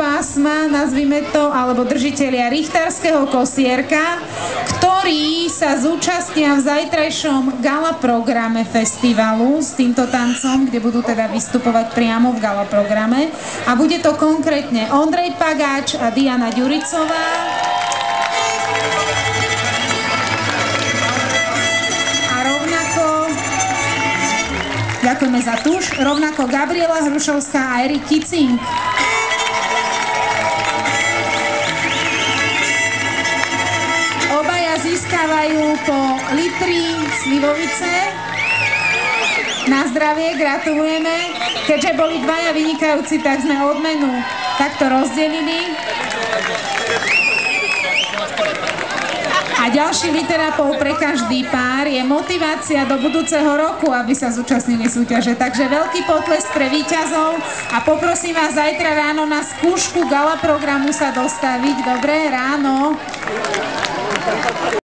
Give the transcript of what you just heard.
pásma, nazvime to, alebo držitelia richtárskeho kosierka, ktorí sa zúčastnia v zajtrajšom gala programe festivalu s týmto tancom, kde budú teda vystupovať priamo v gala programe. A bude to konkrétne Ondrej Pagáč a Diana Ďuricová. A rovnako, ďakujeme za tuš, rovnako Gabriela Hrušovská a Erik Kicing. Obaja získavajú po litri slivovice. Na zdravie, gratulujeme. Keďže boli dvaja vynikajúci, tak sme odmenu takto rozdelili. A ďalší liter a pol pre každý pár je motivácia do budúceho roku, aby sa zúčastnili súťaže. Takže veľký potlesk pre víťazov a poprosím vás zajtra ráno na skúšku gala programu sa dostaviť. Dobré ráno.